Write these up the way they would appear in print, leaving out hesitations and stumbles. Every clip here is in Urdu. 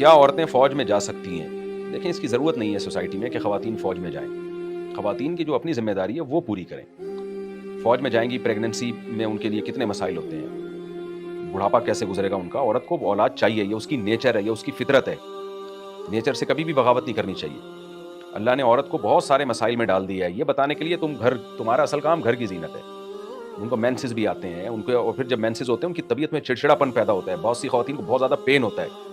کیا عورتیں فوج میں جا سکتی ہیں؟ دیکھیں، اس کی ضرورت نہیں ہے سوسائٹی میں کہ خواتین فوج میں جائیں. خواتین کی جو اپنی ذمہ داری ہے وہ پوری کریں. فوج میں جائیں گی، پریگننسی میں ان کے لیے کتنے مسائل ہوتے ہیں، بڑھاپا کیسے گزرے گا ان کا. عورت کو اولاد چاہیے، یہ اس کی نیچر ہے، یہ اس کی فطرت ہے. نیچر سے کبھی بھی بغاوت نہیں کرنی چاہیے. اللہ نے عورت کو بہت سارے مسائل میں ڈال دیا ہے یہ بتانے کے لیے تمہارا اصل کام گھر کی زینت ہے. ان کو مینسز بھی آتے ہیں ان کو، اور پھر جب مینسز ہوتے ہیں ان کی طبیعت میں چڑچڑاپن پیدا ہوتا ہے. بہت سی خواتین کو بہت زیادہ پین ہوتا ہے.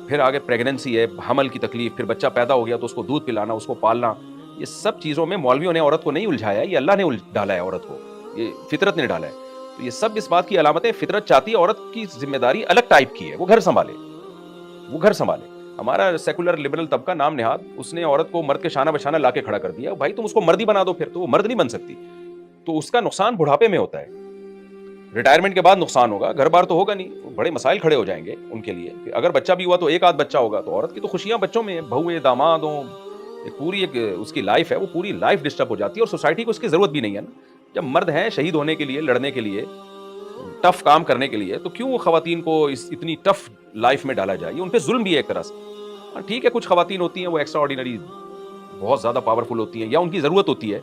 پھر آگے پریگننسی ہے، حمل کی تکلیف، پھر بچہ پیدا ہو گیا تو اس کو دودھ پلانا، اس کو پالنا. یہ سب چیزوں میں مولویوں نے عورت کو نہیں الجھایا ہے، یہ اللہ نے ڈالا ہے عورت کو، یہ فطرت نے ڈالا ہے. تو یہ سب اس بات کی علامت ہے. فطرت چاہتی ہے عورت کی ذمہ داری الگ ٹائپ کی ہے، وہ گھر سنبھالے، وہ گھر سنبھالے. ہمارا سیکولر لبرل طبقہ نام نہاد اس نے عورت کو مرد کے شانہ بشانہ لا کے کھڑا کر دیا. بھائی تم اس کو مرد ہی بنا دو، پھر تو وہ مرد نہیں بن سکتی. تو اس کا نقصان بڑھاپے میں ہوتا ہے، ریٹائرمنٹ کے بعد نقصان ہوگا. گھر بار تو ہوگا نہیں، بڑے مسائل کھڑے ہو جائیں گے ان کے لیے. اگر بچہ بھی ہوا تو ایک آدھ بچہ ہوگا، تو عورت کی تو خوشیاں بچوں میں، بہویں داماد ہوں، ایک اس کی لائف ہے، وہ پوری لائف ڈسٹرب ہو جاتی ہے. اور سوسائٹی کو اس کی ضرورت بھی نہیں ہے نا. جب مرد ہیں شہید ہونے کے لیے، لڑنے کے لیے، ٹف کام کرنے کے لیے، تو کیوں خواتین کو اتنی ٹف لائف میں ڈالا جائے؟ یہ ان پہ ظلم بھی ہے ایک طرح سے. ٹھیک ہے، کچھ خواتین ہوتی ہیں وہ ایکسٹرا آرڈینری بہت زیادہ پاورفل ہوتی ہیں، یا ان کی ضرورت ہوتی ہے،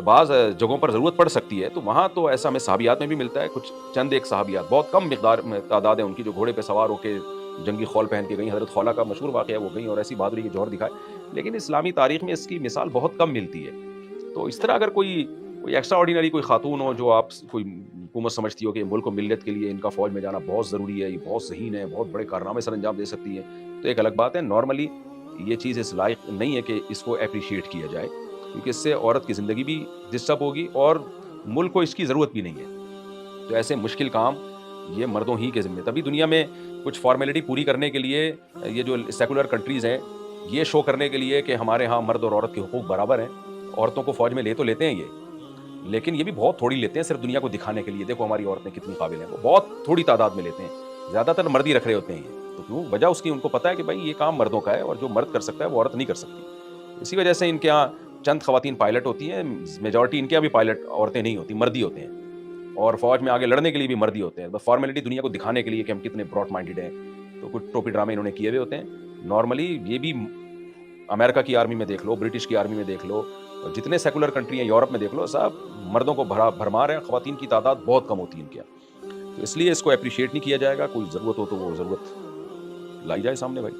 بعض جگہوں پر ضرورت پڑ سکتی ہے، تو وہاں تو ایسا ہمیں صحابیات میں بھی ملتا ہے. کچھ چند ایک صحابیات، بہت کم مقدار میں تعداد ہے ان کی، جو گھوڑے پہ سوار ہو کے جنگی خول پہن کے گئیں. حضرت خولہ کا مشہور واقعہ ہے، وہ گئیں اور ایسی بہادری کے جوہر دکھائے. لیکن اسلامی تاریخ میں اس کی مثال بہت کم ملتی ہے. تو اس طرح اگر کوئی ایکسٹرا آرڈینری کوئی خاتون ہو، جو آپ کوئی حکومت سمجھتی ہو کہ ملک و ملت کے لیے ان کا فوج میں جانا بہت ضروری ہے، یہ بہت ذہین ہے، بہت بڑے کارنامے سر انجام دے سکتی ہے، تو ایک الگ بات ہے. نارملی یہ چیز اس لائق نہیں ہے کہ اس کو اپریشیٹ کیا جائے، کیونکہ اس سے عورت کی زندگی بھی ڈسٹرب ہوگی اور ملک کو اس کی ضرورت بھی نہیں ہے. تو ایسے مشکل کام یہ مردوں ہی کے ذمہ. تبھی دنیا میں کچھ فارمیلٹی پوری کرنے کے لیے، یہ جو سیکولر کنٹریز ہیں، یہ شو کرنے کے لیے کہ ہمارے ہاں مرد اور عورت کے حقوق برابر ہیں. عورتوں کو فوج میں لے تو لیتے ہیں یہ، لیکن یہ بھی بہت تھوڑی لیتے ہیں، صرف دنیا کو دکھانے کے لیے. دیکھو ہماری عورتیں کتنی قابل ہیں، وہ بہت تھوڑی تعداد میں لیتے ہیں. زیادہ تر مرد ہی رکھ رہے ہوتے ہیں یہ. تو کیوں؟ وجہ اس کی ان کو پتہ ہے کہ بھائی یہ کام مردوں کا ہے، اور جو مرد کر سکتا ہے وہ عورت نہیں کر سکتی. اسی وجہ سے ان کے یہاں چند خواتین پائلٹ ہوتی ہیں، میجورٹی ان کے یہاں بھی پائلٹ عورتیں نہیں ہوتی، مرد ہی ہوتے ہیں. اور فوج میں آگے لڑنے کے لیے بھی مرد ہی ہوتے ہیں، بس فارمیلٹی دنیا کو دکھانے کے لیے کہ ہم کتنے براڈ مائنڈیڈ ہیں. تو کچھ ٹوپی ڈرامے انہوں نے کیے ہوئے ہوتے ہیں. نارملی یہ بھی امریکہ کی آرمی میں دیکھ لو، برٹش کی آرمی میں دیکھ لو، اور جتنے سیکولر کنٹری ہیں یورپ میں دیکھ لو، سب مردوں کو بھرمار ہیں، خواتین کی تعداد بہت کم ہوتی ہے ان کے یہاں. تو اس لیے اس کو اپریشیٹ نہیں کیا جائے گا. کوئی ضرورت ہو تو وہ ضرورت لائی جائے سامنے بھائی.